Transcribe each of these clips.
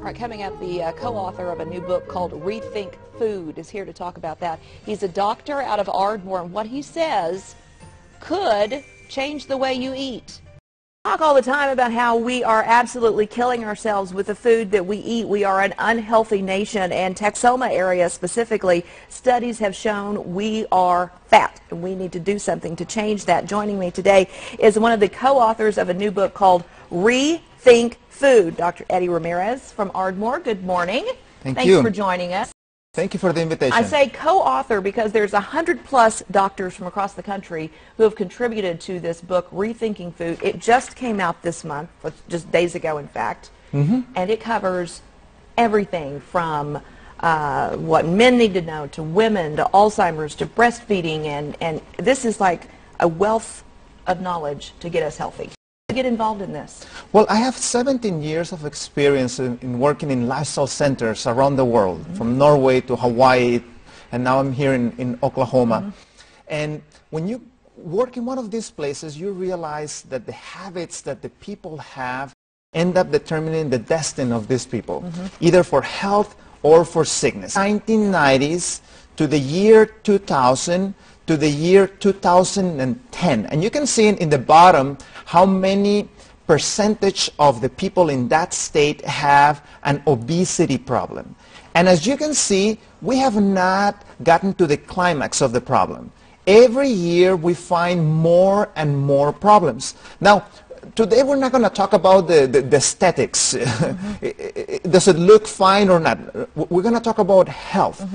right, coming up, the co-author of a new book called Rethink Food is here to talk about that. He's a doctor out of Ardmore, and what he says could change the way you eat. We talk all the time about how we are absolutely killing ourselves with the food that we eat. We are an unhealthy nation, and Texoma area specifically, studies have shown we are fat, and we need to do something to change that. Joining me today is one of the co-authors of a new book called Rethink Food, Dr. Eddie Ramirez from Ardmore. Good morning. Thanks you for joining us. Thank you for the invitation. I say co-author because there's 100+ doctors from across the country who have contributed to this book, Rethinking Food. It just came out this month, just days ago in fact, and it covers everything from what men need to know, to women, to Alzheimer's, to breastfeeding, and this is like a wealth of knowledge to get us healthy. Get involved in this? Well, I have 17 years of experience in working in lifestyle centers around the world, from Norway to Hawaii, and now I'm here in Oklahoma. And when you work in one of these places, you realize that the habits that the people have end up determining the destiny of these people, either for health or for sickness. 1990s to the year 2000 to the year 2010. And you can see in the bottom how many percentage of the people in that state have an obesity problem. And as you can see, we have not gotten to the climax of the problem. Every year we find more and more problems. Now, today we're not going to talk about the aesthetics. Does it look fine or not? We're going to talk about health.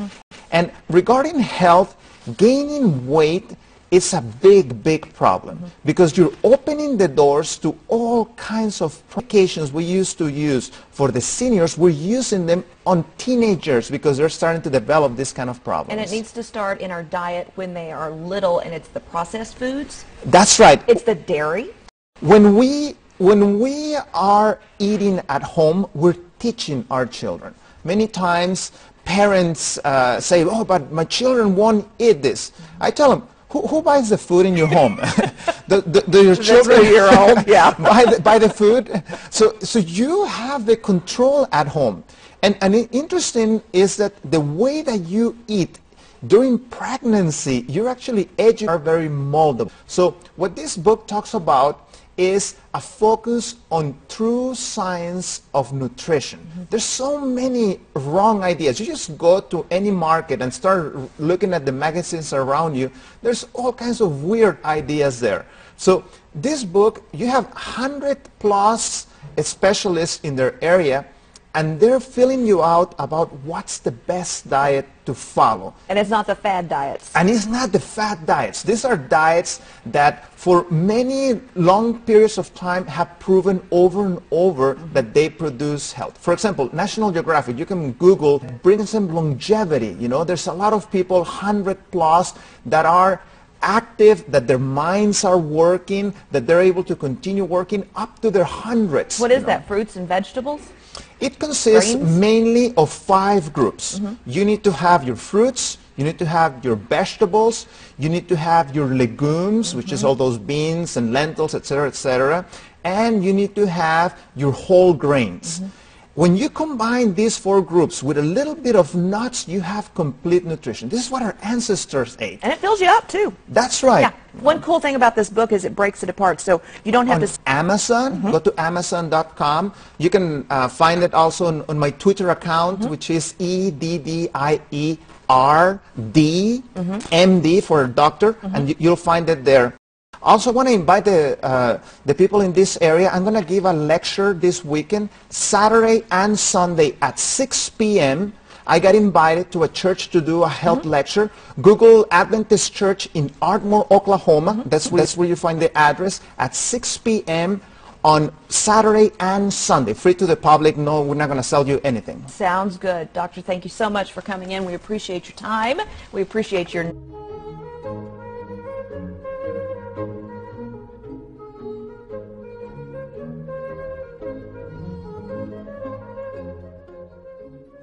And regarding health, gaining weight is a big problem because you're opening the doors to all kinds of medications we used to use for the seniors. We're using them on teenagers because they're starting to develop this kind of problems. And it needs to start in our diet when they are little, and it's the processed foods. That's right. It's the dairy. When we are eating at home, we're teaching our children. Many times parents say, oh, but my children won't eat this. I tell them, who buys the food in your home? do your children buy the food? So you have the control at home. And interesting is that the way that you eat during pregnancy, you're actually are very moldable. So what this book talks about is a focus on true science of nutrition. There's so many wrong ideas. You just go to any market and start looking at the magazines around you. There's all kinds of weird ideas there. So this book, you have 100+ specialists in their area, and they're filling you out about what's the best diet to follow. And it's not the fad diets. And it's not the fad diets. These are diets that for many long periods of time have proven over and over that they produce health. For example, National Geographic, you can Google, brings them longevity. You know, there's a lot of people, 100+ that are active, that their minds are working, that they're able to continue working up to their hundreds. What is that, fruits and vegetables? It consists mainly of 5 groups. You need to have your fruits, you need to have your vegetables, you need to have your legumes, which is all those beans and lentils, etc., and you need to have your whole grains. When you combine these 4 groups with a little bit of nuts, you have complete nutrition. This is what our ancestors ate. And it fills you up too. That's right. Yeah. One cool thing about this book is it breaks it apart, so you don't have on to... Amazon, go to Amazon.com. You can find it also on my Twitter account, which is EDDIERD, MD for doctor, and you'll find it there. Also want to invite the people in this area. I'm going to give a lecture this weekend, Saturday and Sunday at 6 p.m. I got invited to a church to do a health lecture. Google Adventist Church in Ardmore, Oklahoma. That's where you find the address, at 6 p.m. on Saturday and Sunday. Free to the public. No, we're not going to sell you anything. Sounds good. Doctor, thank you so much for coming in. We appreciate your time. We appreciate your...